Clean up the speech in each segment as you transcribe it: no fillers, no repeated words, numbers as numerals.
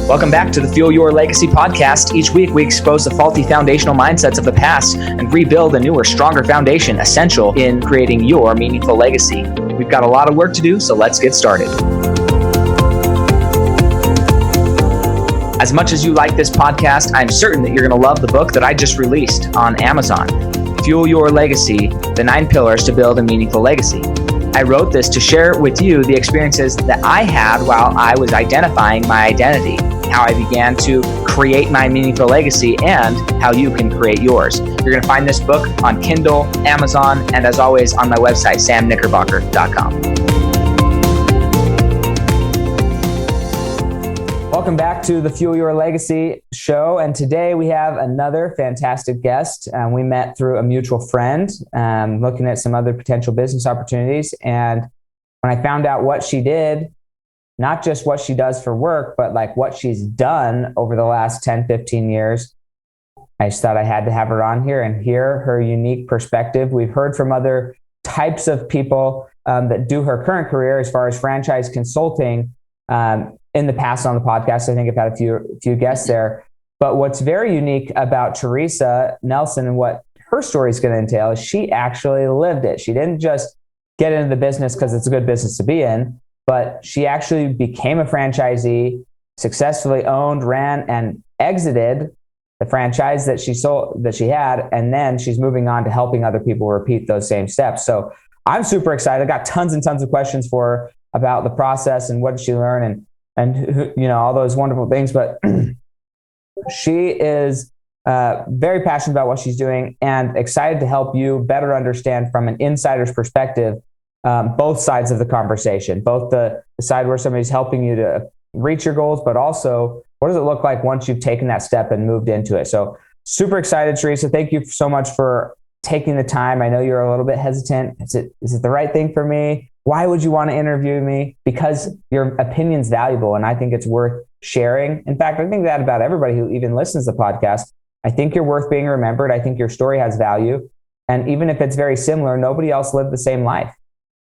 Welcome back to the Fuel Your Legacy podcast. Each week, we expose the faulty foundational mindsets of the past and rebuild a newer, stronger foundation essential in creating your meaningful legacy. We've got a lot of work to do, so let's get started. As much as you like this podcast, I'm certain that you're going to love the book that I just released on Amazon, Fuel Your Legacy, The 9 Pillars to Build a Meaningful Legacy. I wrote this to share with you the experiences that I had while I was identifying my identity, how I began to create my meaningful legacy, and how you can create yours. You're going to find this book on Kindle, Amazon, and as always on my website, samknickerbocker.com. Welcome back to the Fuel Your Legacy show. And today we have another fantastic guest. We met through a mutual friend, looking at some other potential business opportunities. And when I found out what she did, not just what she does for work, but like what she's done over the last 10, 15 years, I just thought I had to have her on here and hear her unique perspective. We've heard from other types of people that do her current career as far as franchise consulting in the past on the podcast. I think I've had a few guests there. But what's very unique about Teresa Nelson and what her story is going to entail is she actually lived it. She didn't just get into the business because it's a good business to be in, but she actually became a franchisee, successfully owned, ran, and exited the franchise that she had, and then she's moving on to helping other people repeat those same steps. So I'm super excited. I got tons and tons of questions for her about the process and what did she learn and all those wonderful things. But she is very passionate about what she's doing and excited to help you better understand from an insider's perspective both sides of the conversation, both the side where somebody's helping you to reach your goals, but also what does it look like once you've taken that step and moved into it. So super excited, Teresa. Thank you so much for taking the time. I know you're a little bit hesitant. Is it the right thing for me? Why would you want to interview me? Because your opinion's valuable and I think it's worth sharing. In fact, I think that about everybody who even listens to the podcast. I think you're worth being remembered. I think your story has value. And even if it's very similar, nobody else lived the same life.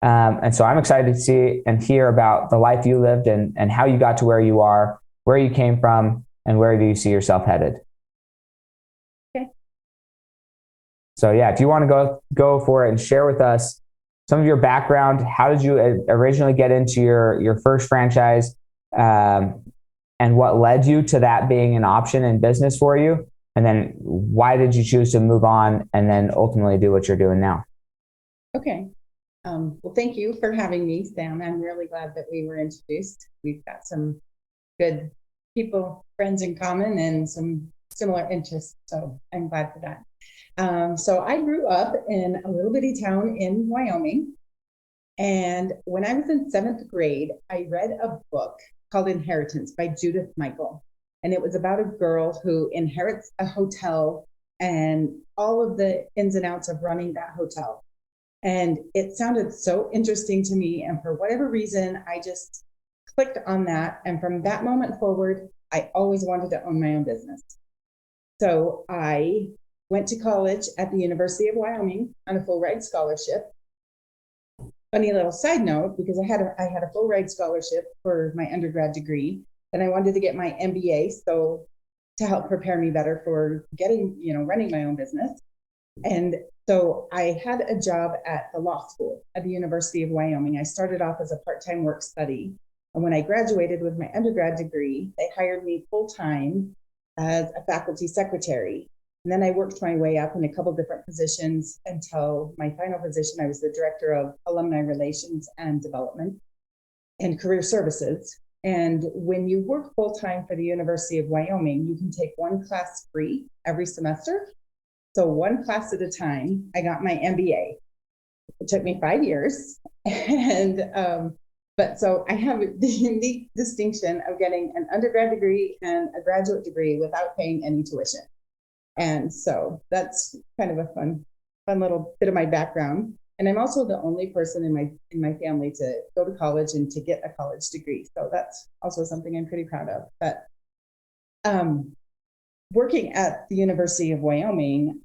And so I'm excited to see and hear about the life you lived and how you got to where you are, where you came from, and where do you see yourself headed. Okay. So yeah, if you want to go for it and share with us some of your background, how did you originally get into your first franchise, and what led you to that being an option in business for you? And then why did you choose to move on and then ultimately do what you're doing now? Okay. Well, thank you for having me, Sam. I'm really glad that we were introduced. We've got some good people, friends in common, and some similar interests. So I'm glad for that. So I grew up in a little bitty town in Wyoming. And when I was in 7th grade, I read a book called Inheritance by Judith Michael. And it was about a girl who inherits a hotel and all of the ins and outs of running that hotel. And it sounded so interesting to me. And for whatever reason, I just clicked on that. And from that moment forward, I always wanted to own my own business. So I went to college at the University of Wyoming on a full ride scholarship. Funny little side note, because I had a full ride scholarship for my undergrad degree, and I wanted to get my MBA, so to help prepare me better for running my own business. And so I had a job at the law school at the University of Wyoming. I started off as a part-time work study. And when I graduated with my undergrad degree, they hired me full-time as a faculty secretary. And then I worked my way up in a couple different positions until my final position, I was the director of alumni relations and development and career services. And when you work full-time for the University of Wyoming, you can take one class free every semester. So one class at a time, I got my MBA. It took me 5 years. But so I have the unique distinction of getting an undergrad degree and a graduate degree without paying any tuition. And so that's kind of a fun little bit of my background. And I'm also the only person in my family to go to college and to get a college degree. So that's also something I'm pretty proud of. But working at the University of Wyoming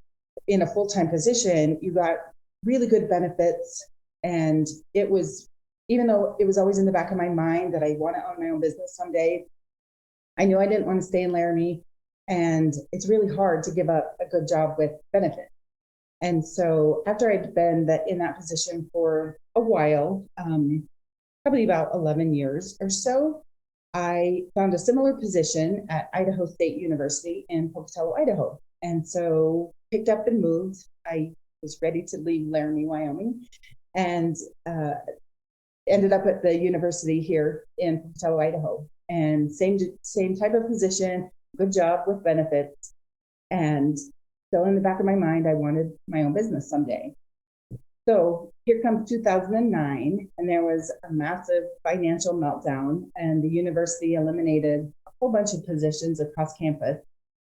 in a full-time position, you got really good benefits. And it was, even though it was always in the back of my mind that I want to own my own business someday, I knew I didn't want to stay in Laramie, and it's really hard to give up a good job with benefits. And so after I'd been in that position for a while, probably about 11 years or so, I found a similar position at Idaho State University in Pocatello, Idaho. And so picked up and moved. I was ready to leave Laramie, Wyoming, and ended up at the university here in Pocatello, Idaho. And same type of position, good job with benefits. And still in the back of my mind, I wanted my own business someday. So here comes 2009, and there was a massive financial meltdown, and the university eliminated a whole bunch of positions across campus,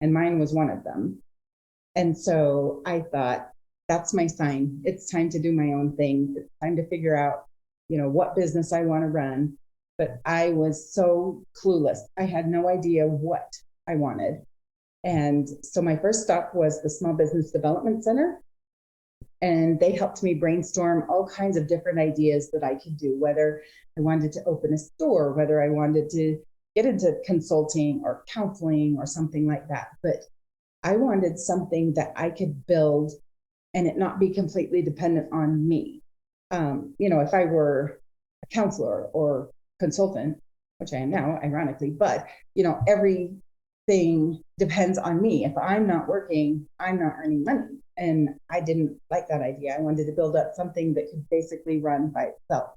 and mine was one of them. And so I thought, that's my sign. It's time to do my own thing. It's time to figure out, what business I want to run. But I was so clueless. I had no idea what I wanted. And so my first stop was the Small Business Development Center. And they helped me brainstorm all kinds of different ideas that I could do, whether I wanted to open a store, whether I wanted to get into consulting or counseling or something like that. But I wanted something that I could build and it not be completely dependent on me. If I were a counselor or consultant, which I am now, ironically, but, everything depends on me. If I'm not working, I'm not earning money. And I didn't like that idea. I wanted to build up something that could basically run by itself.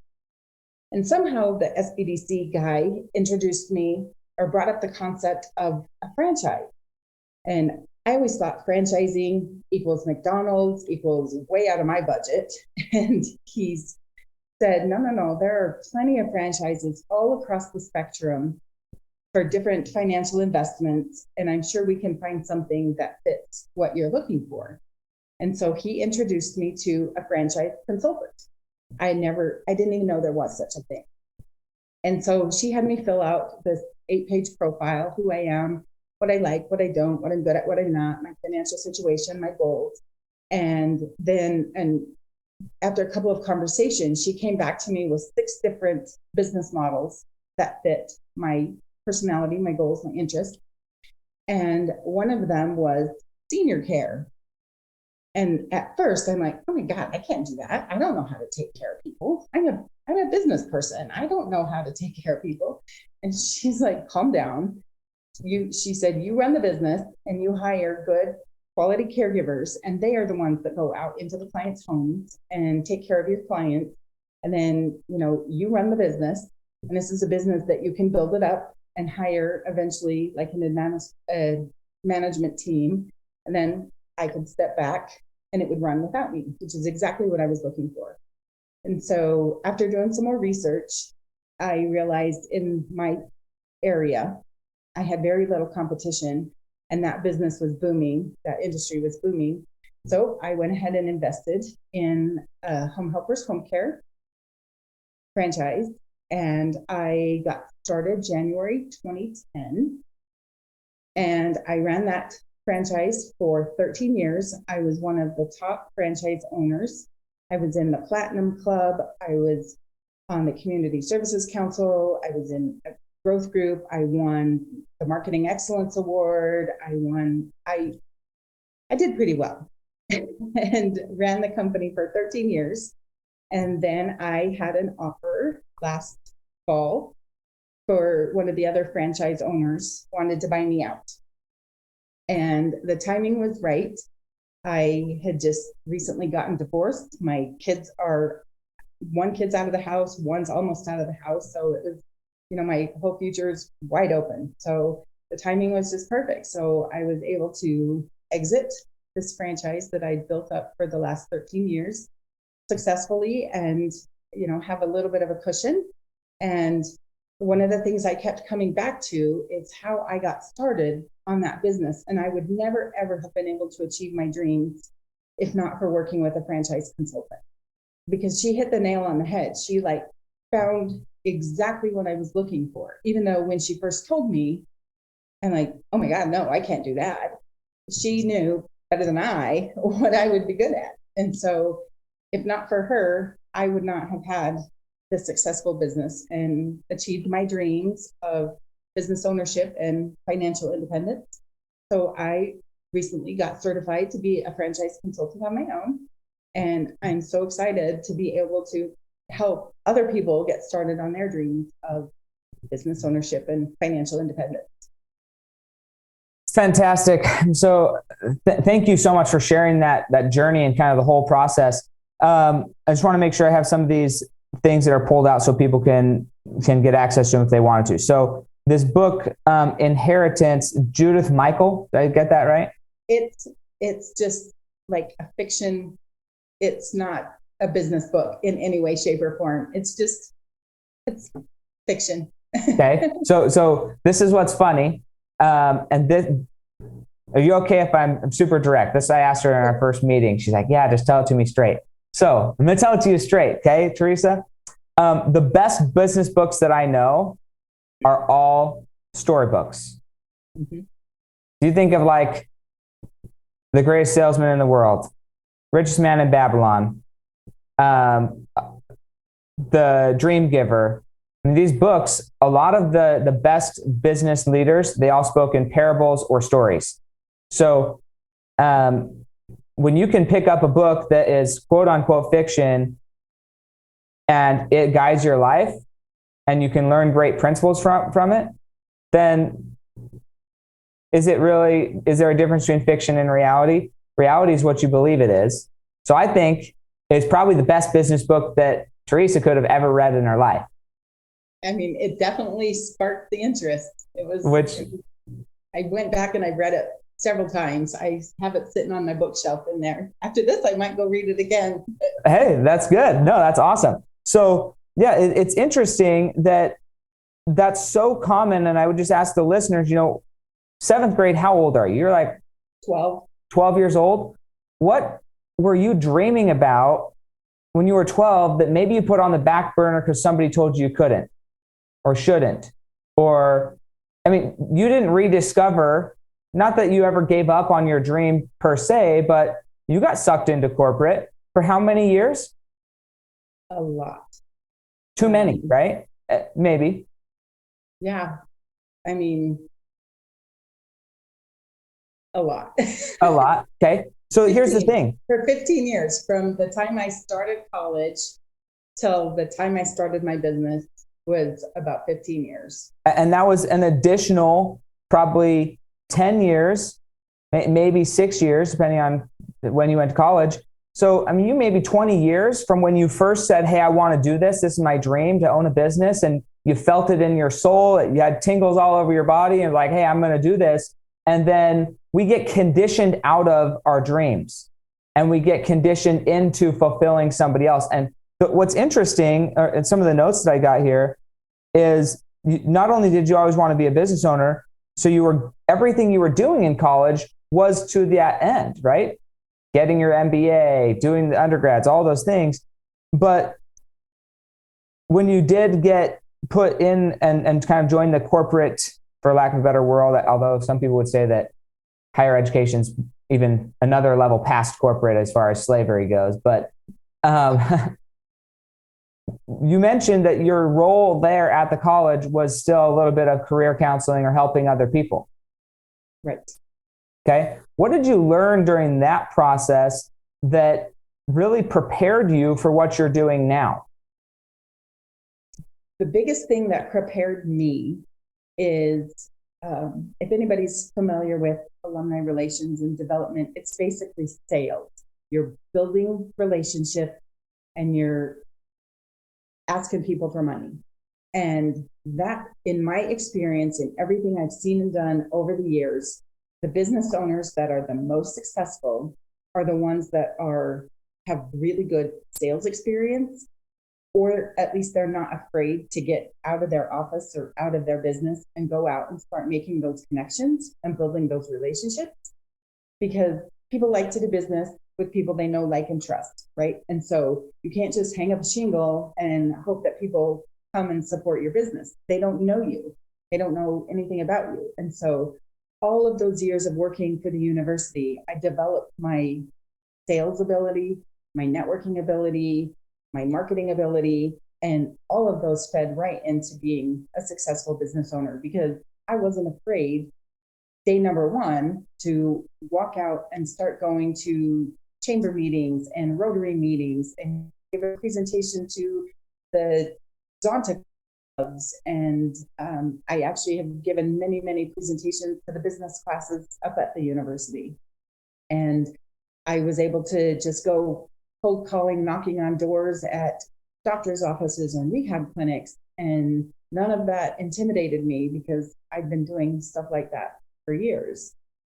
And somehow the SBDC guy introduced me or brought up the concept of a franchise. And I always thought franchising equals McDonald's, equals way out of my budget. And he's said, no, there are plenty of franchises all across the spectrum for different financial investments. And I'm sure we can find something that fits what you're looking for. And so he introduced me to a franchise consultant. I didn't even know there was such a thing. And so she had me fill out this 8-page profile, who I am, what I like, what I don't, what I'm good at, what I'm not, my financial situation, my goals. And after a couple of conversations, she came back to me with 6 different business models that fit my personality, my goals, my interests. And one of them was senior care. And at first I'm like, oh my God, I can't do that. I don't know how to take care of people. I'm a business person. I don't know how to take care of people. And she's like, calm down. She said, you run the business and you hire good quality caregivers, and they are the ones that go out into the clients' homes and take care of your clients. And then, you run the business, and this is a business that you can build it up and hire eventually like an management team. And then I could step back and it would run without me, which is exactly what I was looking for. And so after doing some more research, I realized in my area, I had very little competition, and that business was booming. That industry was booming. So I went ahead and invested in a Home Helpers Home Care franchise, and I got started January 2010. And I ran that franchise for 13 years. I was one of the top franchise owners. I was in the Platinum Club. I was on the Community Services Council. I was in a growth group. I won the Marketing Excellence Award. I did pretty well and ran the company for 13 years. And then I had an offer last fall for one of the other franchise owners wanted to buy me out. And the timing was right. I had just recently gotten divorced. My kids one kid's out of the house, one's almost out of the house. So it was, my whole future is wide open. So the timing was just perfect. So I was able to exit this franchise that I built up for the last 13 years successfully and, have a little bit of a cushion. And one of the things I kept coming back to is how I got started on that business. And I would never, ever have been able to achieve my dreams if not for working with a franchise consultant, because she hit the nail on the head. She found exactly what I was looking for, even though when she first told me, I'm like, oh my God, no, I can't do that. She knew better than I what I would be good at. And so if not for her, I would not have had the successful business and achieved my dreams of business ownership and financial independence. So I recently got certified to be a franchise consultant on my own. And I'm so excited to be able to help other people get started on their dreams of business ownership and financial independence. Fantastic. So thank you so much for sharing that journey and kind of the whole process. I just want to make sure I have some of these things that are pulled out so people can get access to them if they wanted to. So this book, Inheritance, Judith Michael, did I get that right? It's just like a fiction. It's not a business book in any way, shape, or form. It's fiction. Okay. So this is what's funny. And this, are you okay if I'm super direct? This I asked her in our first meeting. She's like, yeah, just tell it to me straight. So I'm going to tell it to you straight. Okay, Teresa? The best business books that I know are all storybooks. Mm-hmm. Do you think of like The Greatest Salesman in the World, Richest Man in Babylon, The Dream Giver? In these books, a lot of the best business leaders, they all spoke in parables or stories. So when you can pick up a book that is quote unquote fiction and it guides your life and you can learn great principles from it, then is there a difference between fiction and reality? Reality is what you believe it is. So I think it's probably the best business book that Teresa could have ever read in her life. I mean, it definitely sparked the interest. I went back and I read it several times. I have it sitting on my bookshelf in there. After this, I might go read it again. Hey, that's good. No, that's awesome. So yeah, it's interesting that that's so common. And I would just ask the listeners, seventh grade, how old are you? You're like 12 years old. What were you dreaming about when you were 12 that maybe you put on the back burner because somebody told you couldn't or shouldn't? Or, you didn't rediscover, not that you ever gave up on your dream per se, but you got sucked into corporate for how many years? A lot. Too many, right? Maybe. Yeah. A lot. A lot. Okay. So here's the thing. For 15 years, from the time I started college till the time I started my business was about 15 years. And that was an additional probably 10 years, maybe 6 years, depending on when you went to college. So, you may be 20 years from when you first said, hey, I want to do this. This is my dream to own a business. And you felt it in your soul. You had tingles all over your body and like, hey, I'm going to do this. And then we get conditioned out of our dreams and we get conditioned into fulfilling somebody else. And what's interesting, in some of the notes that I got here, is not only did you always want to be a business owner, so everything you were doing in college was to that end, right? Getting your MBA, doing the undergrads, all those things. But when you did get put in and kind of join the corporate, for lack of a better word, although some people would say that higher education's even another level past corporate as far as slavery goes. But you mentioned that your role there at the college was still a little bit of career counseling or helping other people. Right. Okay. What did you learn during that process that really prepared you for what you're doing now? The biggest thing that prepared me is, if anybody's familiar with alumni relations and development, it's basically sales. You're building relationship and you're asking people for money. And that, in my experience and everything I've seen and done over the years, the business owners that are the most successful are the ones that have really good sales experience, or at least they're not afraid to get out of their office or out of their business and go out and start making those connections and building those relationships, because people like to do business with people they know, like, and trust, right? And so you can't just hang up a shingle and hope that people come and support your business. They don't know you. They don't know anything about you. And so all of those years of working for the university, I developed my sales ability, my networking ability, my marketing ability, And all of those fed right into being a successful business owner, because I wasn't afraid day number one to walk out and start going to chamber meetings and Rotary meetings and give a presentation to the Zonta clubs. And I actually have given many, many presentations to the business classes up at the university. And I was able to just go cold calling, knocking on doors at doctor's offices and rehab clinics. And none of that intimidated me because I've been doing stuff like that for years.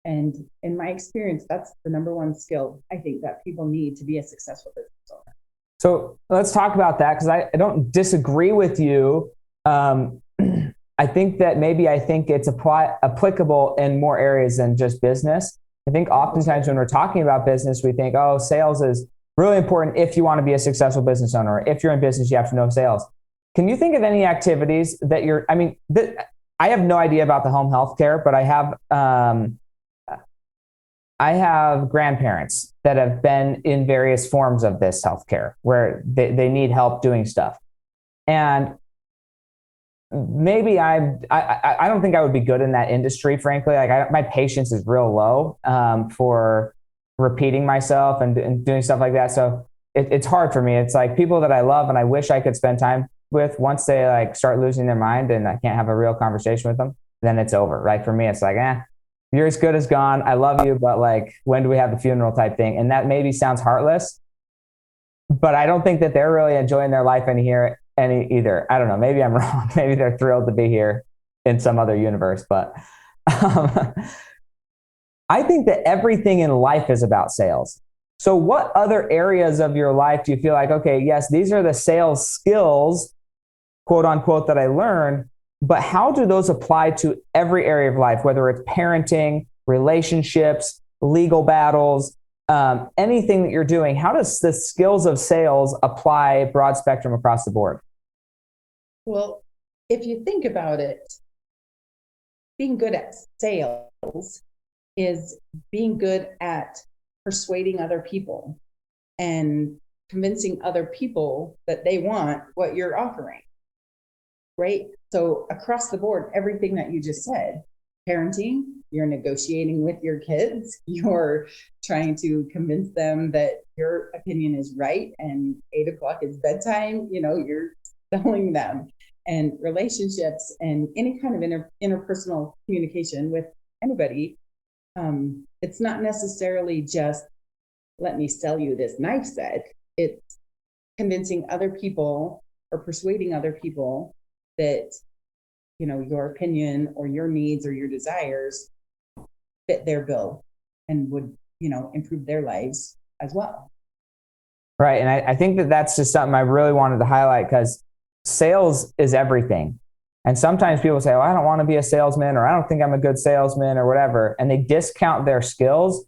And in my experience, that's the number one skill I think that people need to be a successful business owner. So let's talk about that, because I don't disagree with you. I think that I think it's applicable in more areas than just business. I think oftentimes when we're talking about business, we think, oh, sales is really important if you want to be a successful business owner. Or if you're in business, you have to know sales. Can you think of any activities that I have no idea about the home health care, but I have grandparents that have been in various forms of this healthcare where they need help doing stuff. And maybe I don't think I would be good in that industry, frankly. Like my patience is real low for repeating myself and doing stuff like that. So it's hard for me. It's like people that I love and I wish I could spend time with, once they like start losing their mind and I can't have a real conversation with them, then it's over. Right? For me, it's like, you're as good as gone. I love you, but like, when do we have the funeral type thing? And that maybe sounds heartless, but I don't think that they're really enjoying their life any either. I don't know. Maybe I'm wrong. Maybe they're thrilled to be here in some other universe, but I think that everything in life is about sales. So what other areas of your life do you feel like, okay, yes, these are the sales skills, quote unquote, that I learned, but how do those apply to every area of life, whether it's parenting, relationships, legal battles, anything that you're doing? How does the skills of sales apply broad spectrum across the board? Well, if you think about it, being good at sales is being good at persuading other people and convincing other people that they want what you're offering, right? So across the board, everything that you just said, parenting, you're negotiating with your kids, you're trying to convince them that your opinion is right and 8 o'clock is bedtime, you're selling them. And relationships and any kind of interpersonal communication with anybody, it's not necessarily just, let me sell you this knife set. It's convincing other people or persuading other people that, your opinion or your needs or your desires fit their bill and would, improve their lives as well. Right. And I think that that's just something I really wanted to highlight, because sales is everything. And sometimes people say, oh, I don't want to be a salesman, or I don't think I'm a good salesman, or whatever. And they discount their skills.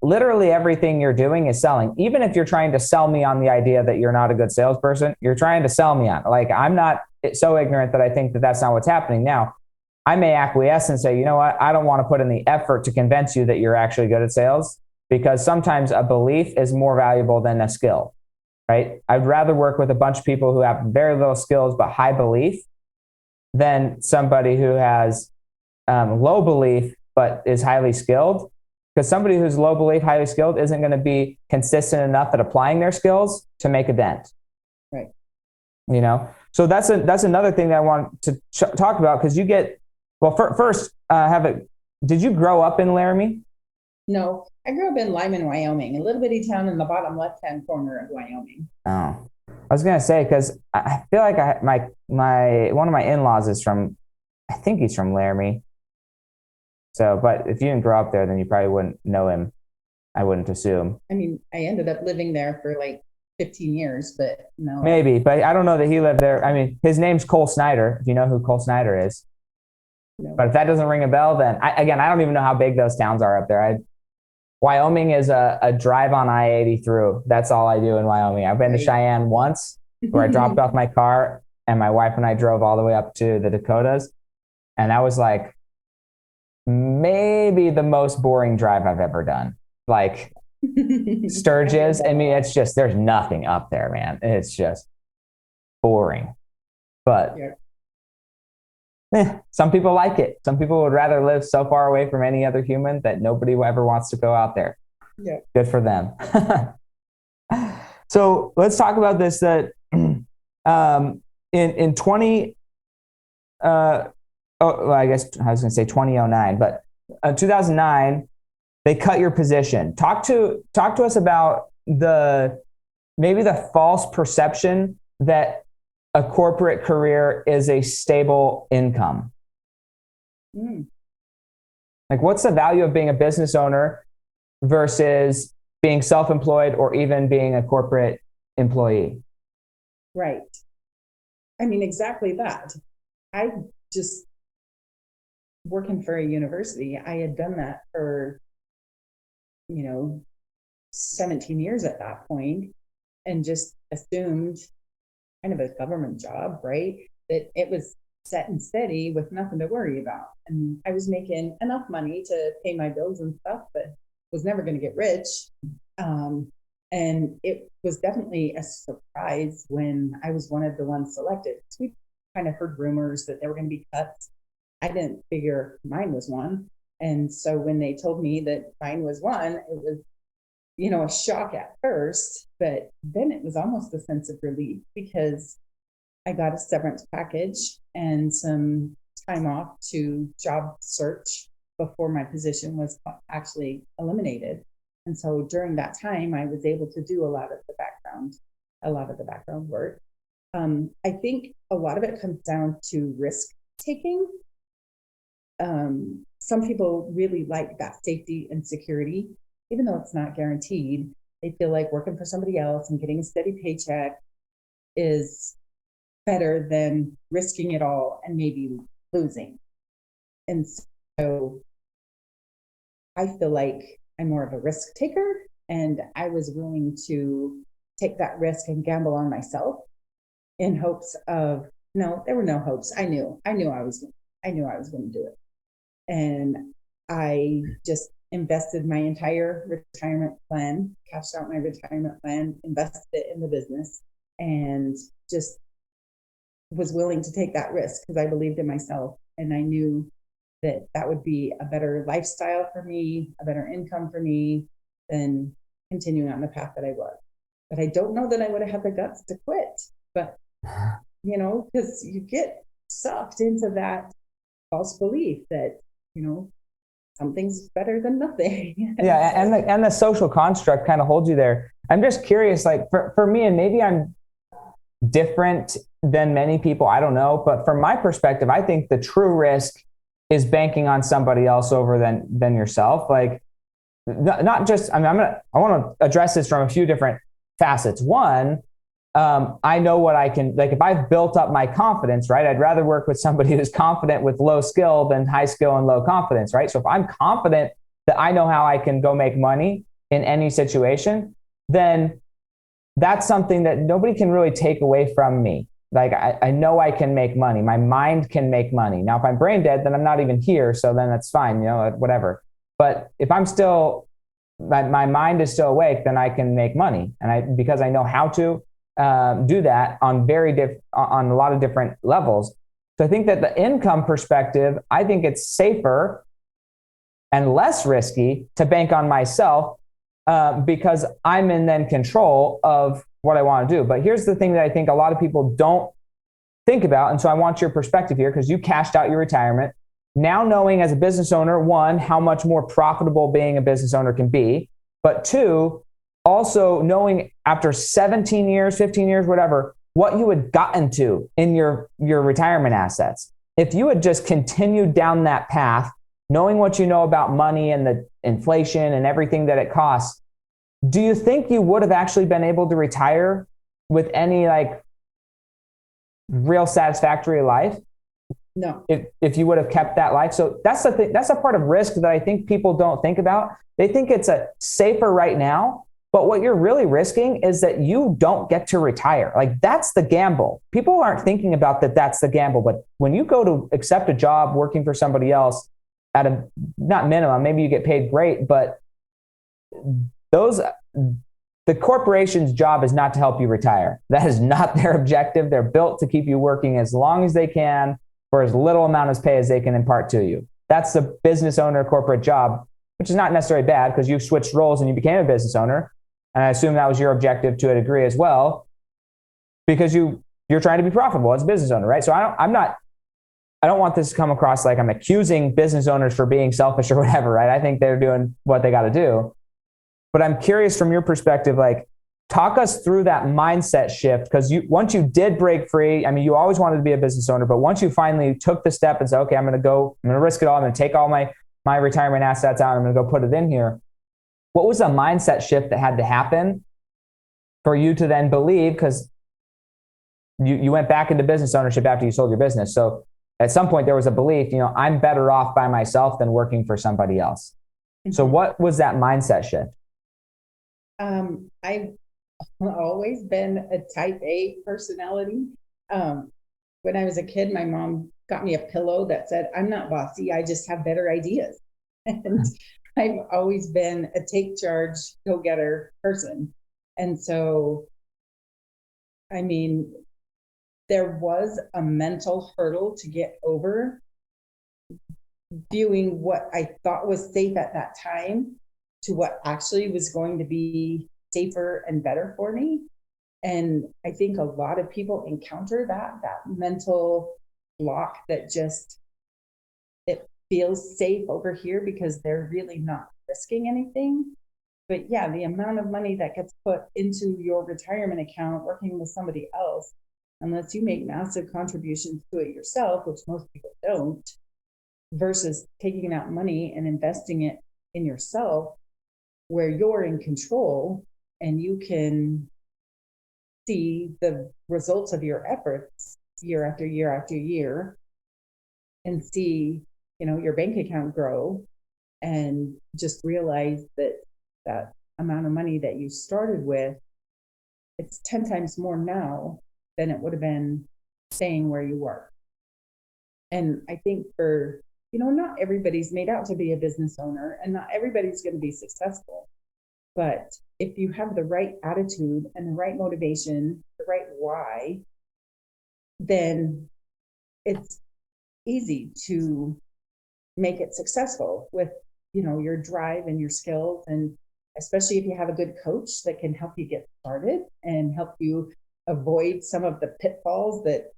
Literally everything you're doing is selling. Even if you're trying to sell me on the idea that you're not a good salesperson, you're trying to sell me on. Like, I'm not so ignorant that I think that that's not what's happening. Now, I may acquiesce and say, you know what, I don't want to put in the effort to convince you that you're actually good at sales, because sometimes a belief is more valuable than a skill, right? I'd rather work with a bunch of people who have very little skills but high belief than somebody who has low belief but is highly skilled. Because somebody who's low belief, highly skilled isn't going to be consistent enough at applying their skills to make a dent. Right. So that's another thing that I want to talk about, because you get, well, first, did you grow up in Laramie? No, I grew up in Lyman, Wyoming, a little bitty town in the bottom left-hand corner of Wyoming. Oh, I was going to say, because I feel like one of my in-laws is from, I think he's from Laramie. So, but if you didn't grow up there, then you probably wouldn't know him. I wouldn't assume. I mean, I ended up living there for like 15 years, but no. Maybe, but I don't know that he lived there. I mean, his name's Cole Snyder, if you know who Cole Snyder is. No. But if that doesn't ring a bell, then I don't even know how big those towns are up there. Wyoming is a drive on I-80 through. That's all I do in Wyoming. I've been to Cheyenne once, where I dropped off my car and my wife and I drove all the way up to the Dakotas. And that was like maybe the most boring drive I've ever done. Like Sturgis. I mean, it's just, there's nothing up there, man. It's just boring. But Yeah. some people like it. Some people would rather live so far away from any other human that nobody ever wants to go out there. Yeah. Good for them. So let's talk about this, that in 20, I guess I was going to say 2009, but 2009, they cut your position. Talk to us about maybe the false perception that a corporate career is a stable income. Like, what's the value of being a business owner versus being self-employed or even being a corporate employee? Right. I mean, exactly that. I just working for a university, I had done that for, 17 years at that point, and just assumed kind of a government job, right? That it was set and steady with nothing to worry about. And I was making enough money to pay my bills and stuff, but was never going to get rich. And it was definitely a surprise when I was one of the ones selected. We kind of heard rumors that there were going to be cuts. I didn't figure mine was one. And so when they told me that mine was one, it was, a shock at first, but then it was almost a sense of relief because I got a severance package and some time off to job search before my position was actually eliminated. And so during that time, I was able to do a lot of the background work. I think a lot of it comes down to risk taking. Some people really like that safety and security, even though it's not guaranteed. They feel like working for somebody else and getting a steady paycheck is better than risking it all and maybe losing. And so I feel like I'm more of a risk taker, and I was willing to take that risk and gamble on myself in hopes of, no, there were no hopes. I knew I was going to do it. And I just invested my entire retirement plan, cashed out my retirement plan, invested it in the business, and just was willing to take that risk because I believed in myself. And I knew that that would be a better lifestyle for me, a better income for me than continuing on the path that I was. But I don't know that I would have had the guts to quit. But, because you get sucked into that false belief that, something's better than nothing. Yeah, and the social construct kind of holds you there. I'm just curious, like for me, and maybe I'm different than many people, I don't know, but from my perspective, I think the true risk is banking on somebody else over than yourself. Like, not just, I want to address this from a few different facets. One, I know what I can, like, if I've built up my confidence, right, I'd rather work with somebody who's confident with low skill than high skill and low confidence, right? So if I'm confident that I know how I can go make money in any situation, then that's something that nobody can really take away from me. Like, I know I can make money. My mind can make money. Now, if I'm brain dead, then I'm not even here. So then that's fine, whatever. But if I'm still, my mind is still awake, then I can make money. And because I know how to do that on on a lot of different levels. So I think that the income perspective, I think it's safer and less risky to bank on myself because I'm in then control of what I want to do. But here's the thing that I think a lot of people don't think about. And so I want your perspective here because you cashed out your retirement. Now knowing as a business owner, one, how much more profitable being a business owner can be, but two, also knowing after 17 years, 15 years, whatever, what you had gotten to in your retirement assets. If you had just continued down that path, knowing what you know about money and the inflation and everything that it costs, do you think you would have actually been able to retire with any real satisfactory life? No. If you would have kept that life. So that's the thing. That's a part of risk that I think people don't think about. They think it's a safer right now, but what you're really risking is that you don't get to retire. Like, that's the gamble. People aren't thinking about that. That's the gamble. But when you go to accept a job working for somebody else at a, not minimum, maybe you get paid great, but the corporation's job is not to help you retire. That is not their objective. They're built to keep you working as long as they can for as little amount of pay as they can impart to you. That's the business owner corporate job, which is not necessarily bad because you switched roles and you became a business owner. And I assume that was your objective to a degree as well, because you're trying to be profitable as a business owner, right? So I don't want this to come across like I'm accusing business owners for being selfish or whatever, right? I think they're doing what they got to do. But I'm curious from your perspective, like, talk us through that mindset shift, because once you did break free, I mean, you always wanted to be a business owner, but once you finally took the step and said, okay, I'm going to risk it all. I'm going to take all my retirement assets out. I'm going to go put it in here. What was the mindset shift that had to happen for you to then believe, because you went back into business ownership after you sold your business. So at some point there was a belief, I'm better off by myself than working for somebody else. So what was that mindset shift? I've always been a type A personality. When I was a kid, my mom got me a pillow that said, "I'm not bossy, I just have better ideas." And I've always been a take charge, go-getter person. And so, I mean, there was a mental hurdle to get over, viewing what I thought was safe at that time to what actually was going to be safer and better for me. And I think a lot of people encounter that mental block that just, it feels safe over here because they're really not risking anything. But yeah, the amount of money that gets put into your retirement account working with somebody else, unless you make massive contributions to it yourself, which most people don't, versus taking out money and investing it in yourself where you're in control and you can see the results of your efforts year after year after year, and see, your bank account grow, and just realize that amount of money that you started with, it's 10 times more now than it would have been staying where you were. And I think for, not everybody's made out to be a business owner, and not everybody's going to be successful. But if you have the right attitude and the right motivation, the right why, then it's easy to make it successful with, your drive and your skills. And especially if you have a good coach that can help you get started and help you avoid some of the pitfalls that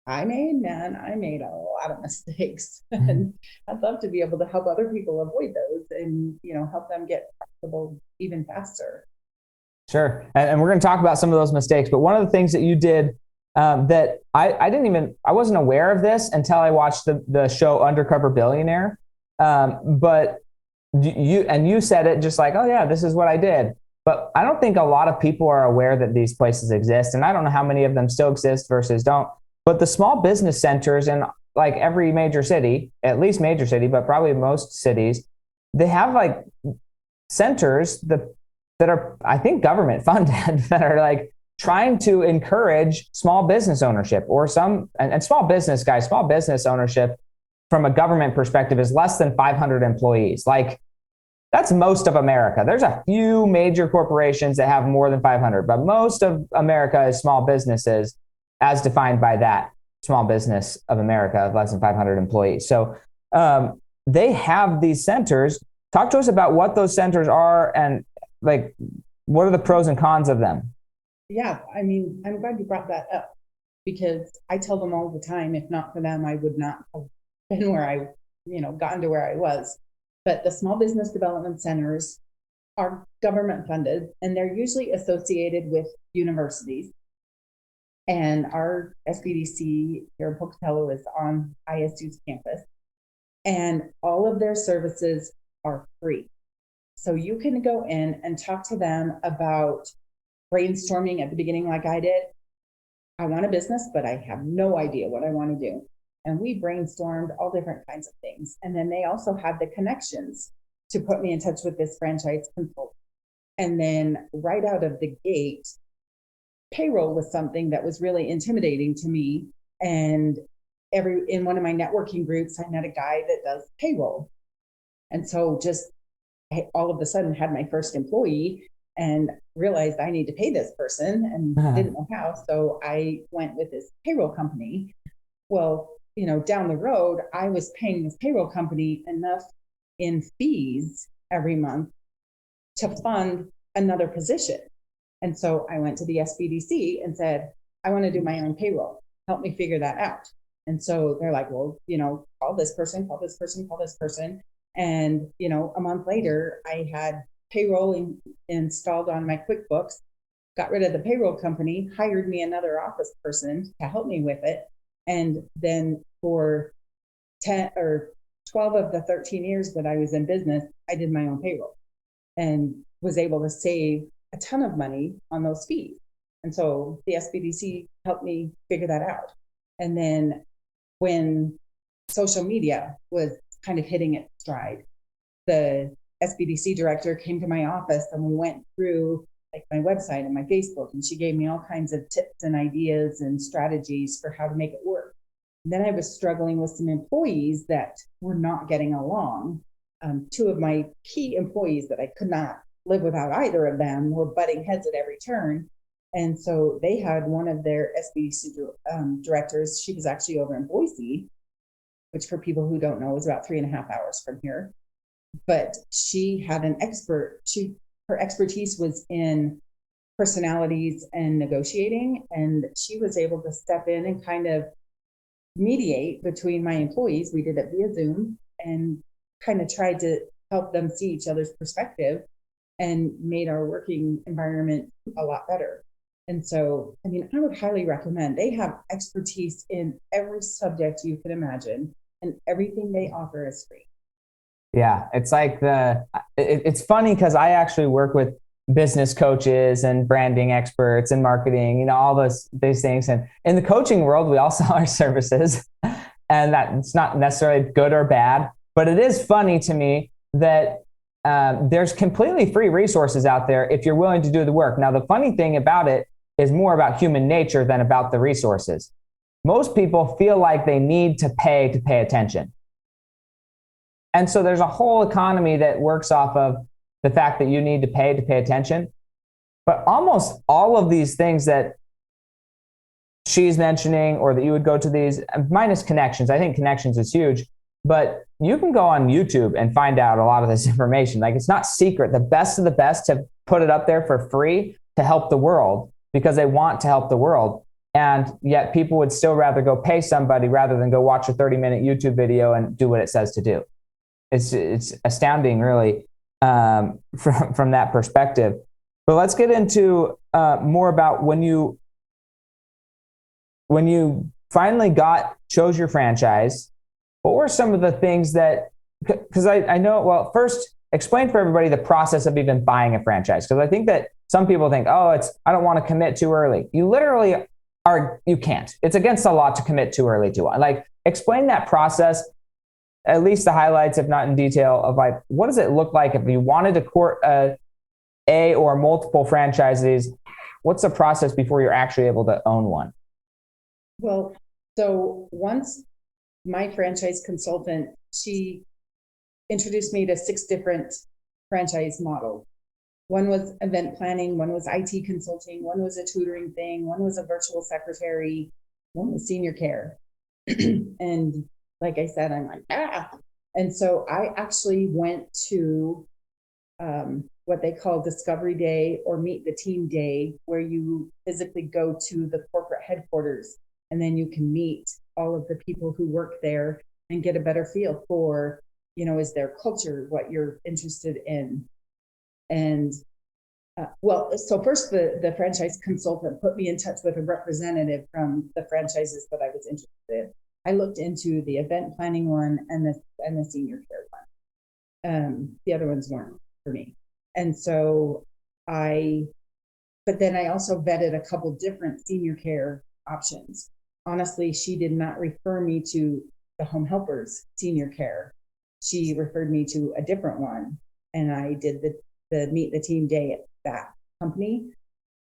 I made a lot of mistakes. And I'd love to be able to help other people avoid those and, help them get profitable even faster. Sure. And we're going to talk about some of those mistakes. But one of the things that you did that I wasn't aware of this until I watched the show Undercover Billionaire. But you said it just like, oh yeah, this is what I did. But I don't think a lot of people are aware that these places exist. And I don't know how many of them still exist versus don't. But the small business centers in like every major city, at least major city, but probably most cities, they have like centers that are, I think, government funded that are like trying to encourage small business ownership and small business ownership from a government perspective is less than 500 employees. Like, that's most of America. There's a few major corporations that have more than 500, but most of America is small businesses as defined by that small business of America of less than 500 employees. So they have these centers. Talk to us about what those centers are and like, what are the pros and cons of them? Yeah, I mean, I'm glad you brought that up because I tell them all the time, if not for them, I would not have been where I, gotten to where I was. But the small business development centers are government funded, and they're usually associated with universities. And our SBDC here in Pocatello is on ISU's campus, and all of their services are free. So you can go in and talk to them about brainstorming at the beginning like I did. I want a business, but I have no idea what I want to do. And we brainstormed all different kinds of things. And then they also had the connections to put me in touch with this franchise consultant. And then right out of the gate, payroll was something that was really intimidating to me. And in one of my networking groups, I met a guy that does payroll. And so just all of a sudden had my first employee and realized I need to pay this person and didn't know how. So I went with this payroll company. Well, down the road, I was paying this payroll company enough in fees every month to fund another position. And so I went to the SBDC and said, I want to do my own payroll. Help me figure that out. And so they're like, well, call this person, call this person, call this person. And, a month later, I had payroll installed on my QuickBooks, got rid of the payroll company, hired me another office person to help me with it. And then for 10 or 12 of the 13 years that I was in business, I did my own payroll and was able to save a ton of money on those fees. And so the SBDC helped me figure that out. And then when social media was kind of hitting its stride, the SBDC director came to my office and we went through like my website and my Facebook, and she gave me all kinds of tips and ideas and strategies for how to make it work. And then I was struggling with some employees that were not getting along. Two of my key employees that I could not live without either of them were butting heads at every turn. And so they had one of their SBDC directors. She was actually over in Boise, which for people who don't know is about 3.5 hours from here. But she had an expert. Her expertise was in personalities and negotiating, and she was able to step in and kind of mediate between my employees. We did it via Zoom and kind of tried to help them see each other's perspective and made our working environment a lot better. And so, I would highly recommend. They have expertise in every subject you can imagine, and everything they offer is free. Yeah, it's like it's funny because I actually work with business coaches and branding experts and marketing, all these things. And in the coaching world, we all sell our services, and that it's not necessarily good or bad, but it is funny to me that there's completely free resources out there if you're willing to do the work. Now, the funny thing about it is more about human nature than about the resources. Most people feel like they need to pay attention. And so there's a whole economy that works off of the fact that you need to pay attention. But almost all of these things that she's mentioning, or that you would go to these, minus connections. I think connections is huge, but you can go on YouTube and find out a lot of this information. Like, it's not secret. The best of the best have put it up there for free to help the world because they want to help the world. And yet people would still rather go pay somebody rather than go watch a 30-minute YouTube video and do what it says to do. It's astounding, really, from that perspective. But let's get into more about when you finally chose your franchise. What were some of the things that? Because I know. Well, first, explain for everybody the process of even buying a franchise. Because I think that some people think, I don't want to commit too early. You literally you can't. It's against the law to commit too early to one. Like, explain that process. At least the highlights, if not in detail, of like, what does it look like if you wanted to court a or multiple franchises? What's the process before you're actually able to own one? Well, so once my franchise consultant, she introduced me to 6 different franchise models. One was event planning, one was IT consulting, one was a tutoring thing, one was a virtual secretary, one was senior care. And like I said, I'm like, And so I actually went to what they call Discovery Day or Meet the Team Day, where you physically go to the corporate headquarters and then you can meet all of the people who work there and get a better feel for, is their culture, what you're interested in. And so first the franchise consultant put me in touch with a representative from the franchises that I was interested in. I looked into the event planning one and the senior care one. The other ones weren't for me. And so but then I also vetted a couple different senior care options. Honestly, she did not refer me to the Home Helpers senior care. She referred me to a different one. And I did the Meet the Team Day at that company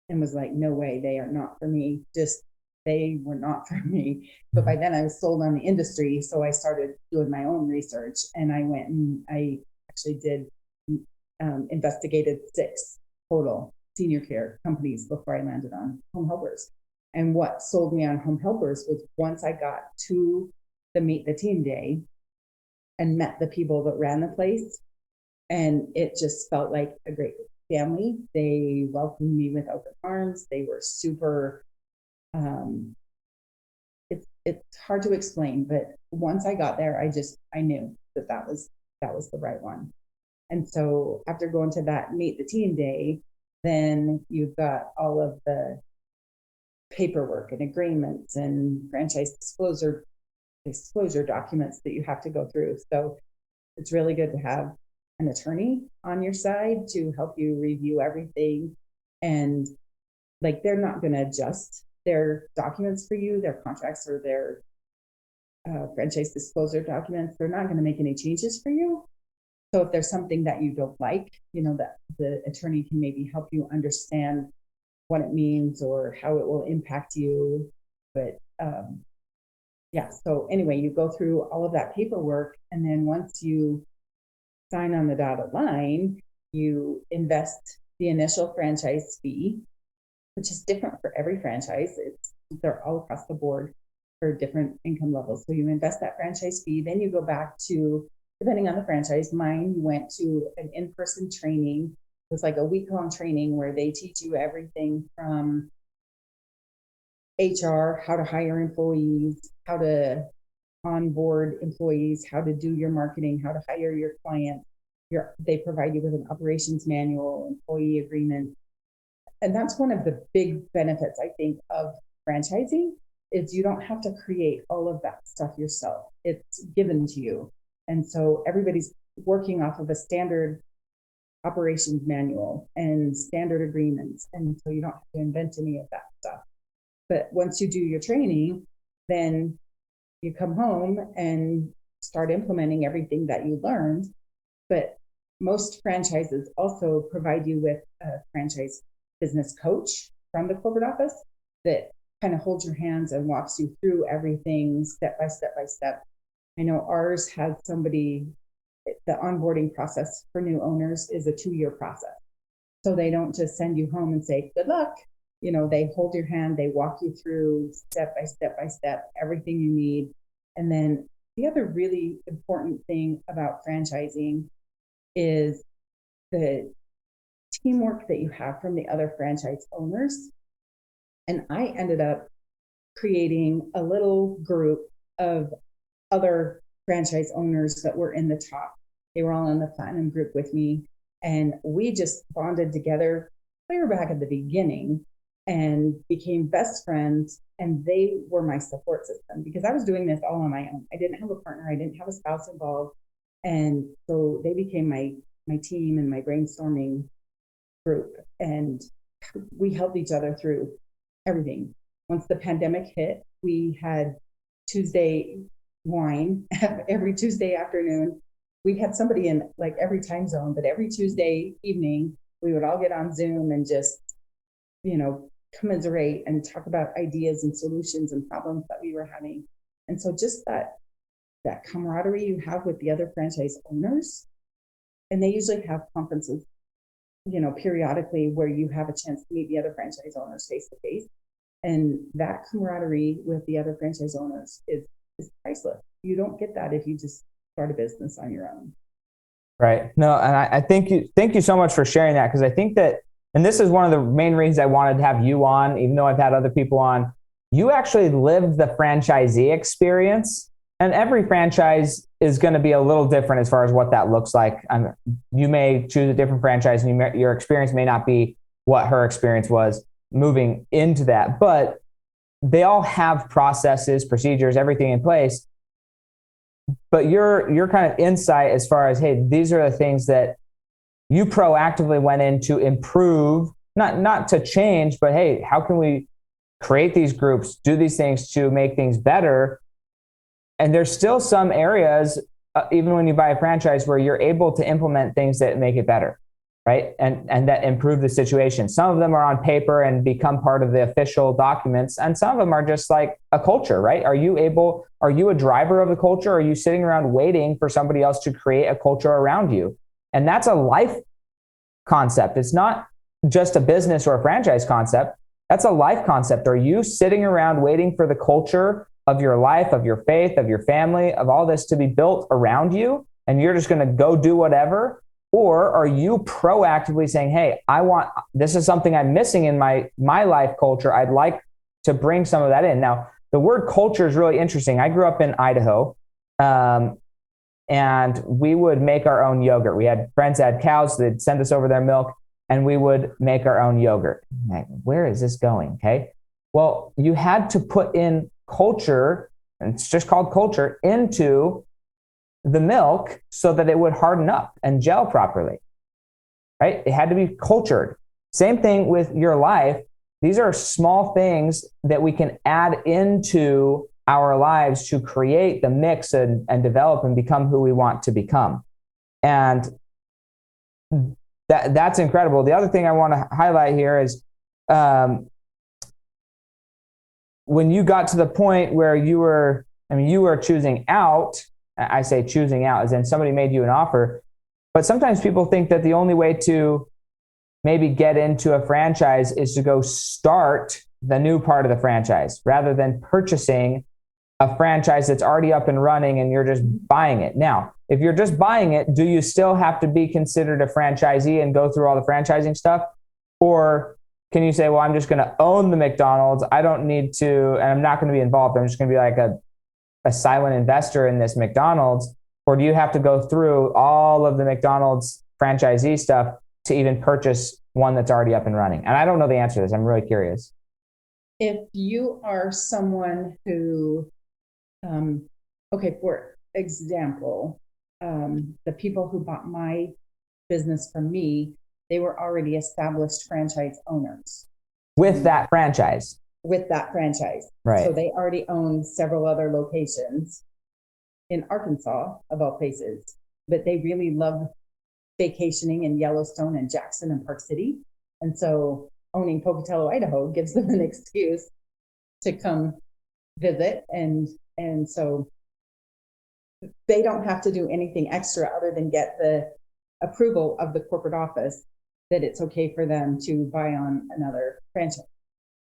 and was like, no way, they are not for me. They were not for me. But by then I was sold on the industry. So I started doing my own research, and I went and I actually investigated 6 total senior care companies before I landed on Home Helpers. And what sold me on Home Helpers was once I got to the Meet the Team Day and met the people that ran the place, and it just felt like a great family. They welcomed me with open arms. They were super, it's hard to explain, but once I got there, I knew that was the right one. And so after going to that Meet the Team Day, then you've got all of the paperwork and agreements and franchise disclosure documents that you have to go through. So it's really good to have an attorney on your side to help you review everything. And like, they're not going to adjust their documents for you, their contracts or their franchise disclosure documents. They're not going to make any changes for you. So if there's something that you don't like, that the attorney can maybe help you understand what it means or how it will impact you. But yeah, so anyway, you go through all of that paperwork, and then once you sign on the dotted line, you invest the initial franchise fee, which is different for every franchise. They're all across the board for different income levels. So you invest that franchise fee, then you go back to, depending on the franchise, mine went to an in-person training. It was like a week-long training where they teach you everything from HR, how to hire employees, how to onboard employees, how to do your marketing, how to hire your clients. They provide you with an operations manual, employee agreement. And that's one of the big benefits, I think, of franchising, is you don't have to create all of that stuff yourself. It's given to you. And so everybody's working off of a standard operations manual and standard agreements. And so you don't have to invent any of that stuff. But once you do your training, then you come home and start implementing everything that you learned. But most franchises also provide you with a franchise business coach from the corporate office that kind of holds your hands and walks you through everything step by step by step. I know ours has somebody, the onboarding process for new owners is a 2-year process. So they don't just send you home and say, good luck. They hold your hand, they walk you through step by step by step, everything you need. And then the other really important thing about franchising is the teamwork that you have from the other franchise owners. And I ended up creating a little group of other franchise owners that were in the top. They were all in the platinum group with me, and we just bonded together clear back at the beginning and became best friends. And they were my support system because I was doing this all on my own. I didn't have a partner. I didn't have a spouse involved. And so they became my team and my brainstorming group. And we helped each other through everything. Once the pandemic hit, we had Tuesday wine every Tuesday afternoon. We had somebody in like every time zone, but every Tuesday evening, we would all get on Zoom and just, commiserate and talk about ideas and solutions and problems that we were having. And so just that camaraderie you have with the other franchise owners, and they usually have conferences, periodically where you have a chance to meet the other franchise owners face to face. And that camaraderie with the other franchise owners is priceless. You don't get that if you just start a business on your own. Right. No, and I thank you so much for sharing that, because I think that, and this is one of the main reasons I wanted to have you on, even though I've had other people on. You actually lived the franchisee experience, and every franchise is going to be a little different as far as what that looks like. You may choose a different franchise, and your experience may not be what her experience was moving into that, but they all have processes, procedures, everything in place. But your kind of insight as far as, hey, these are the things that you proactively went in to improve, not to change, but hey, how can we create these groups, do these things to make things better? And there's still some areas, even when you buy a franchise, where you're able to implement things that make it better, right? And that improve the situation. Some of them are on paper and become part of the official documents, and some of them are just like a culture, right? Are you a driver of the culture? Or are you sitting around waiting for somebody else to create a culture around you? And that's a life concept. It's not just a business or a franchise concept. That's a life concept. Are you sitting around waiting for the culture of your life, of your faith, of your family, of all this to be built around you, and you're just going to go do whatever? Or are you proactively saying, hey, this is something I'm missing in my life culture. I'd like to bring some of that in. Now, the word culture is really interesting. I grew up in Idaho, and we would make our own yogurt. We had friends that had cows, they'd send us over their milk, and we would make our own yogurt. Like, where is this going? Okay. Well, you had to put in culture, and it's just called culture, into the milk so that it would harden up and gel properly, right? It had to be cultured. Same thing with your life. These are small things that we can add into our lives to create the mix and develop and become who we want to become. And that's incredible. The other thing I want to highlight here is when you got to the point where you were choosing out. I say choosing out as in somebody made you an offer, but sometimes people think that the only way to maybe get into a franchise is to go start the new part of the franchise rather than purchasing a franchise that's already up and running and you're just buying it. Now, if you're just buying it, do you still have to be considered a franchisee and go through all the franchising stuff? Or can you say, well, I'm just going to own the McDonald's. I don't need to, and I'm not going to be involved. I'm just going to be like a silent investor in this McDonald's? Or do you have to go through all of the McDonald's franchisee stuff to even purchase one that's already up and running? And I don't know the answer to this. I'm really curious. If you are someone who, for example, the people who bought my business from me, they were already established franchise owners. With that franchise? With that franchise. Right. So they already own several other locations in Arkansas, of all places, but they really love vacationing in Yellowstone and Jackson and Park City. And so owning Pocatello, Idaho gives them an excuse to come visit. And so they don't have to do anything extra other than get the approval of the corporate office that it's okay for them to buy on another franchise.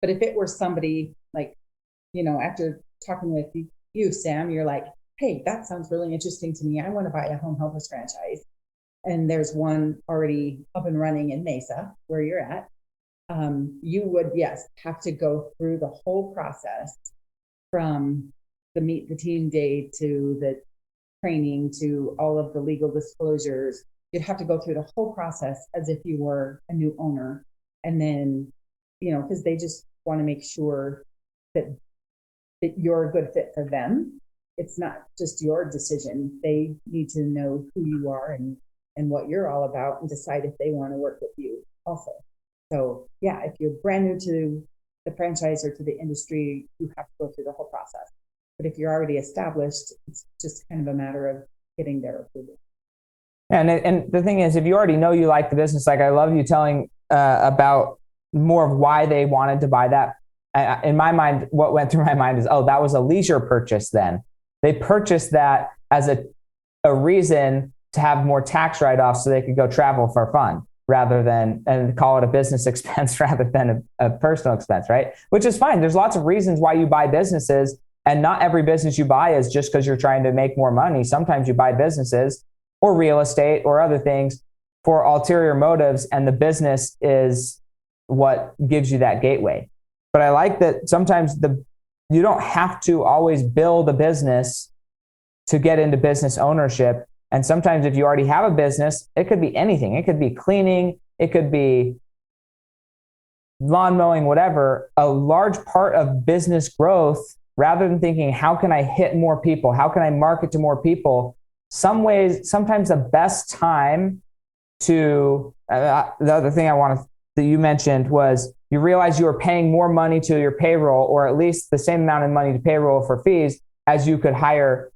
But if it were somebody like, after talking with you, Sam, you're like, hey, that sounds really interesting to me. I want to buy a home health franchise. And there's one already up and running in Mesa, where you're at. You would, yes, have to go through the whole process from the meet the team day to the training to all of the legal disclosures. You'd have to go through the whole process as if you were a new owner. And then, because they just want to make sure that you're a good fit for them. It's not just your decision. They need to know who you are and what you're all about and decide if they want to work with you also. So yeah, if you're brand new to the franchise or to the industry, you have to go through the whole process. But if you're already established, it's just kind of a matter of getting their approval. And the thing is, if you already know you like the business, like I love you telling about more of why they wanted to buy that. In my mind, what went through my mind is, that was a leisure purchase then. They purchased that as a reason to have more tax write-offs so they could go travel for fun rather than, and call it a business expense rather than a personal expense, right? Which is fine. There's lots of reasons why you buy businesses, and not every business you buy is just because you're trying to make more money. Sometimes you buy businesses or real estate or other things for ulterior motives, and the business is what gives you that gateway. But I like that sometimes you don't have to always build a business to get into business ownership. And sometimes if you already have a business, it could be anything. It could be cleaning, it could be lawn mowing, whatever. A large part of business growth, rather than thinking, how can I hit more people? How can I market to more people? Sometimes the best time to, the other thing that you mentioned was you realize you were paying more money to your payroll, or at least the same amount of money to payroll for fees as you could hire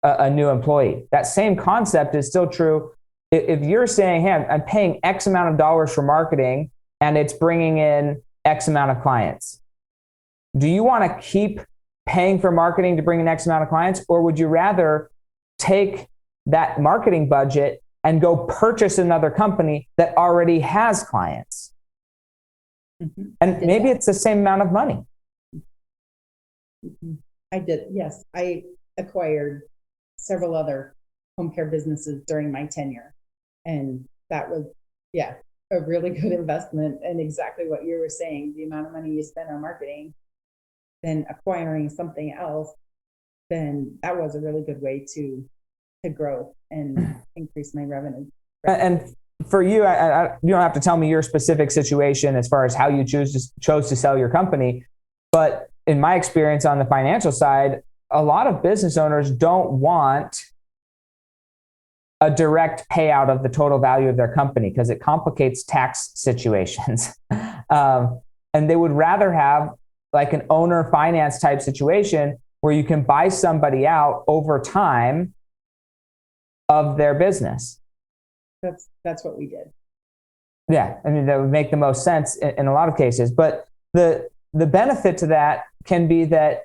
a new employee. That same concept is still true. If you're saying, hey, I'm paying X amount of dollars for marketing and it's bringing in X amount of clients, do you want to keep paying for marketing to bring in X amount of clients? Or would you rather take that marketing budget and go purchase another company that already has clients? And maybe it's the same amount of money. I did. Yes. I acquired several other home care businesses during my tenure. And that was, yeah, a really good investment. And exactly what you were saying, the amount of money you spend on marketing, then acquiring something else, then that was a really good way to grow and increase my revenue. And for you, you don't have to tell me your specific situation as far as how you chose to sell your company. But in my experience on the financial side, a lot of business owners don't want a direct payout of the total value of their company because it complicates tax situations. And they would rather have like an owner finance type situation where you can buy somebody out over time of their business. That's what we did. Yeah, I mean, that would make the most sense in a lot of cases. But the benefit to that can be that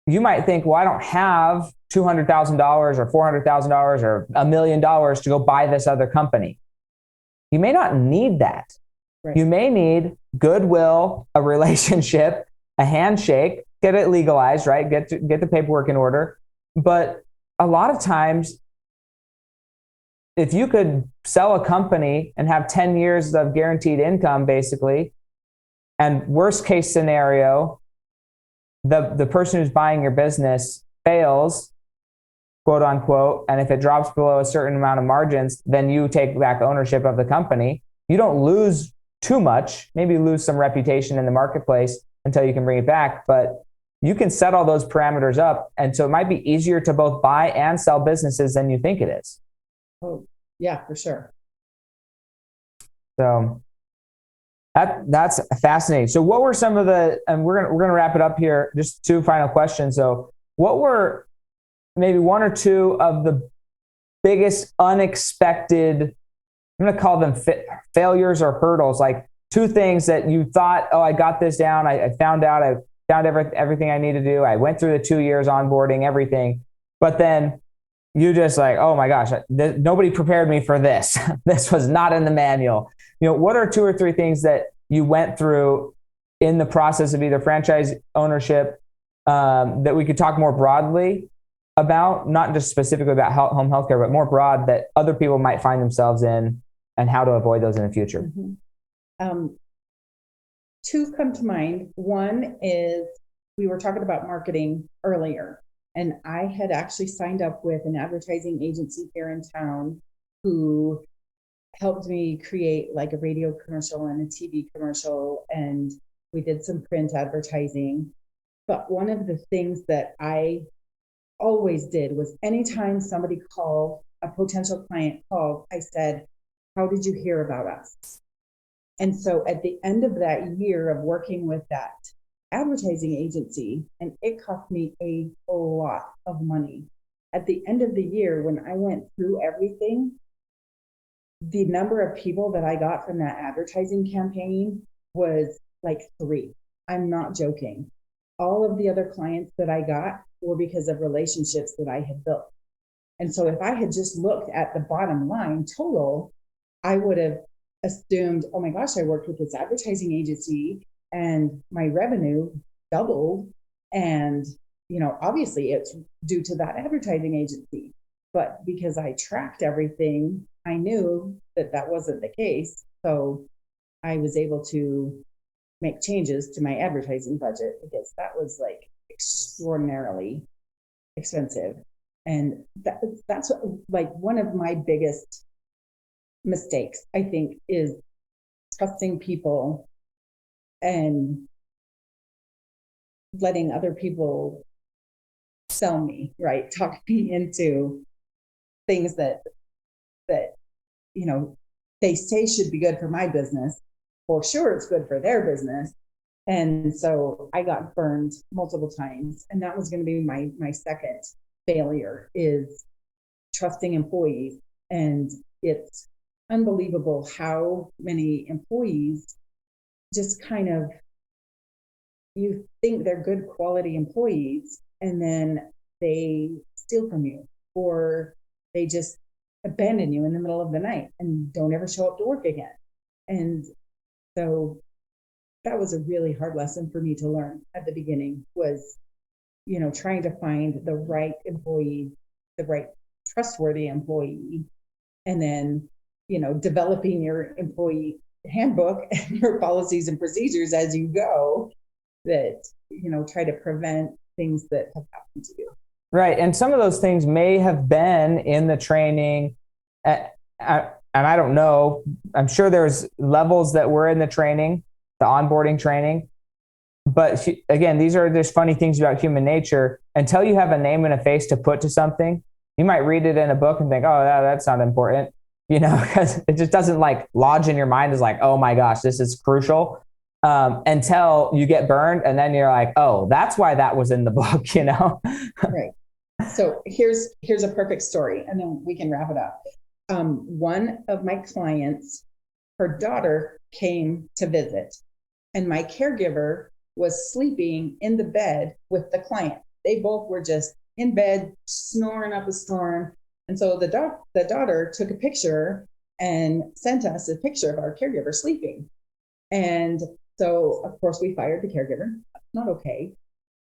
you might think, well, I don't have $200,000 or $400,000 or $1 million to go buy this other company. You may not need that. Right. You may need goodwill, a relationship, a handshake, get it legalized, right? Get the paperwork in order. But a lot of times, if you could sell a company and have 10 years of guaranteed income, basically, and worst case scenario, the person who's buying your business fails, quote unquote, and if it drops below a certain amount of margins, then you take back ownership of the company. You don't lose too much, maybe lose some reputation in the marketplace until you can bring it back, but you can set all those parameters up. And so it might be easier to both buy and sell businesses than you think it is. Oh, yeah, for sure. So that's fascinating. So what were some of the, and we're gonna wrap it up here, just two final questions. So what were maybe one or two of the biggest unexpected, I'm gonna call them failures or hurdles, like two things that you thought, oh, I got this down. I found everything I need to do. I went through the 2 years onboarding, everything, but then you just like, oh my gosh, nobody prepared me for this. This was not in the manual. You know, what are two or three things that you went through in the process of either franchise ownership that we could talk more broadly about, not just specifically about home healthcare, but more broad that other people might find themselves in and how to avoid those in the future? Two come to mind. One is we were talking about marketing earlier. And I had actually signed up with an advertising agency here in town who helped me create like a radio commercial and a TV commercial. And we did some print advertising. But one of the things that I always did was anytime somebody called, a potential client called, I said, how did you hear about us? And so at the end of that year of working with that advertising agency, and it cost me a lot of money. At the end of the year, when I went through everything, the number of people that I got from that advertising campaign was like 3. I'm not joking. All of the other clients that I got were because of relationships that I had built. And so if I had just looked at the bottom line total, I would have assumed, oh my gosh, I worked with this advertising agency and my revenue doubled. And, you know, obviously it's due to that advertising agency. But because I tracked everything, I knew that that wasn't the case. So I was able to make changes to my advertising budget because that was like extraordinarily expensive. And that's like one of my biggest mistakes, I think, is trusting people and letting other people sell me, right? Talk me into things that you know they say should be good for my business. For sure, it's good for their business. And so I got burned multiple times, and that was going to be my second failure, is trusting employees. And it's unbelievable how many employees just kind of, you think they're good quality employees, and then they steal from you, or they just abandon you in the middle of the night and don't ever show up to work again. And so that was a really hard lesson for me to learn at the beginning, was, trying to find the right employee, the right trustworthy employee, and then, developing your employee handbook and your policies and procedures as you go that, try to prevent things that have happened to you. Right. And some of those things may have been in the training. And I don't know, I'm sure there's levels that were in the training, the onboarding training. But again, there's funny things about human nature. Until you have a name and a face to put to something, you might read it in a book and think, oh, that's not important, because it just doesn't like lodge in your mind as like, oh my gosh, this is crucial, until you get burned. And then you're like, oh, that's why that was in the book, Right. So here's a perfect story, and then we can wrap it up. One of my clients, her daughter came to visit, and my caregiver was sleeping in the bed with the client. They both were just in bed, snoring up a storm. And so the daughter took a picture and sent us a picture of our caregiver sleeping. And so, of course, we fired the caregiver. That's not okay.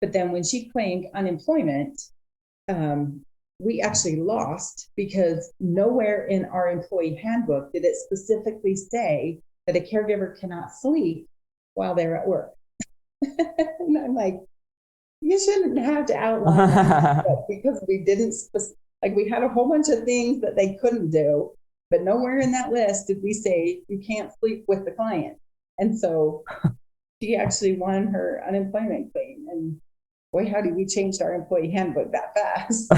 But then when she claimed unemployment, we actually lost, because nowhere in our employee handbook did it specifically say that a caregiver cannot sleep while they're at work. And I'm like, you shouldn't have to outline that, because we didn't, we had a whole bunch of things that they couldn't do, but nowhere in that list did we say you can't sleep with the client. And so she actually won her unemployment claim. And boy, how did we change our employee handbook that fast?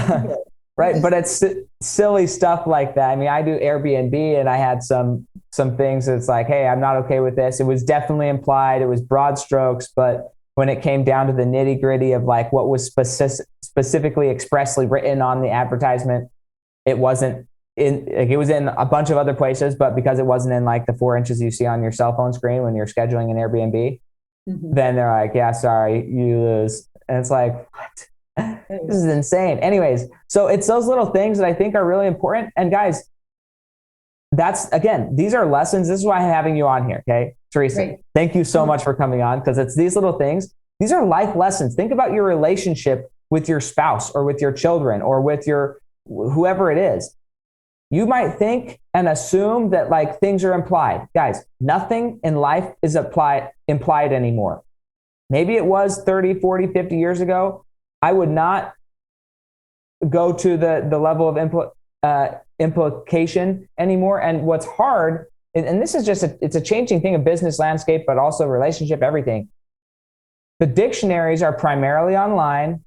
Right. But it's silly stuff like that. I mean, I do Airbnb, and I had some things that's like, hey, I'm not okay with this. It was definitely implied. It was broad strokes. But when it came down to the nitty gritty of like what was specifically expressly written on the advertisement, it wasn't in, like, it was in a bunch of other places, but because it wasn't in like the 4 inches you see on your cell phone screen when you're scheduling an Airbnb, then they're like, yeah, sorry, you lose. And it's like, what? This is insane. Anyways, so it's those little things that I think are really important. And guys, these are lessons. This is why I'm having you on here. Okay. Teresa, right. Thank you so much for coming on, because it's these little things. These are life lessons. Think about your relationship with your spouse or with your children or with your, whoever it is. You might think and assume that like things are implied. Guys, nothing in life is implied anymore. Maybe it was 30, 40, 50 years ago. I would not go to the level of implication anymore. And what's hard, and this is just it's a changing thing of business landscape, but also relationship, everything. The dictionaries are primarily online,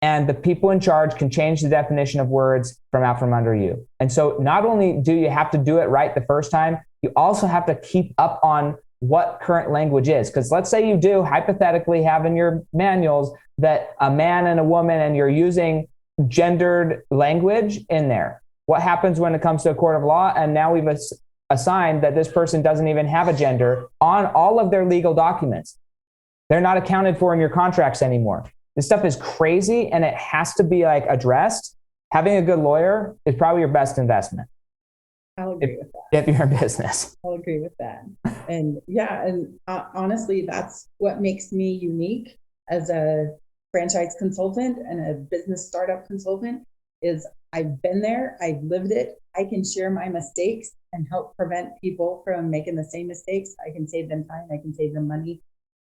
and the people in charge can change the definition of words from out from under you. And so not only do you have to do it right the first time, you also have to keep up on what current language is. Because let's say you do hypothetically have in your manuals that a man and a woman, and you're using gendered language in there. What happens when it comes to a court of law? And now we've assigned that this person doesn't even have a gender on all of their legal documents. They're not accounted for in your contracts anymore. This stuff is crazy, and it has to be like addressed. Having a good lawyer is probably your best investment. I'll agree with that. If you're in business. I'll agree with that. And yeah, and honestly, that's what makes me unique as a franchise consultant and a business startup consultant, is I've been there, I've lived it. I can share my mistakes and help prevent people from making the same mistakes. I can save them time, I can save them money,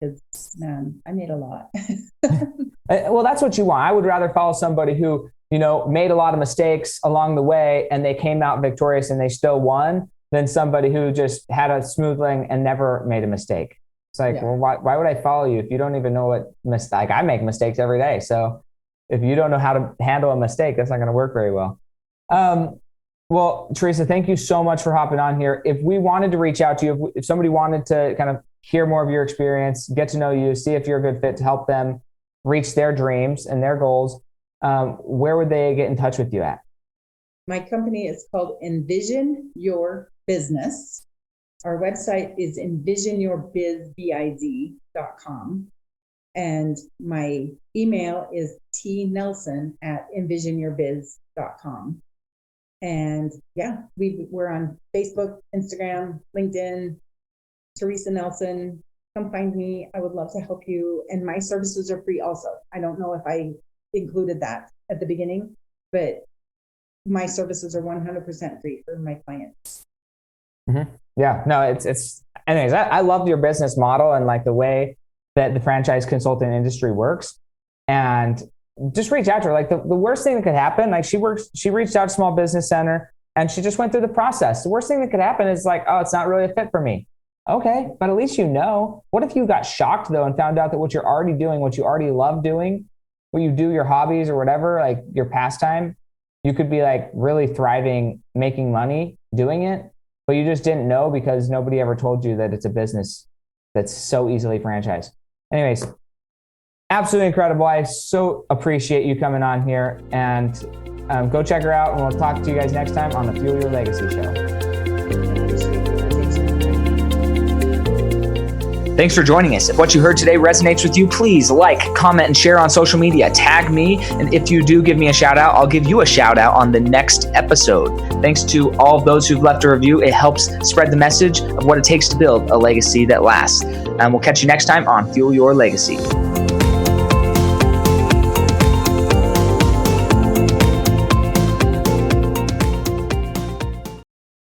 because man, I made a lot. Well, that's what you want. I would rather follow somebody who, made a lot of mistakes along the way and they came out victorious and they still won, than somebody who just had a smooth thing and never made a mistake. It's like, well, why would I follow you if you don't even know what mistake? I make mistakes every day. So if you don't know how to handle a mistake, that's not going to work very well. Well, Teresa, thank you so much for hopping on here. If we wanted to reach out to you, if somebody wanted to kind of hear more of your experience, get to know you, see if you're a good fit to help them reach their dreams and their goals, where would they get in touch with you at? My company is called Envision Your Business. Our website is envisionyourbiz.com. And my email is tnelson@envisionyourbiz.com. And yeah, we're on Facebook, Instagram, LinkedIn, Teresa Nelson. come find me. I would love to help you. And my services are free also. I don't know if I included that at the beginning, but my services are 100% free for my clients. Mm-hmm. Yeah, no, it's anyways, I love your business model and like the way that the franchise consultant industry works. And just reach out to her. Like the worst thing that could happen, like she reached out to Small Business Center and she just went through the process. The worst thing that could happen is like, oh, it's not really a fit for me. Okay, but at least you know. What if you got shocked though and found out that what you're already doing, what you already love doing, what you do, your hobbies or whatever, like your pastime, you could be like really thriving, making money doing it, but you just didn't know because nobody ever told you that it's a business that's so easily franchised. Anyways, absolutely incredible. I so appreciate you coming on here, and go check her out, and we'll talk to you guys next time on the Fuel Your Legacy show. Thanks for joining us. If what you heard today resonates with you, please like, comment, and share on social media. Tag me, and if you do give me a shout out, I'll give you a shout out on the next episode. Thanks to all of those who've left a review. It helps spread the message of what it takes to build a legacy that lasts. And we'll catch you next time on Fuel Your Legacy.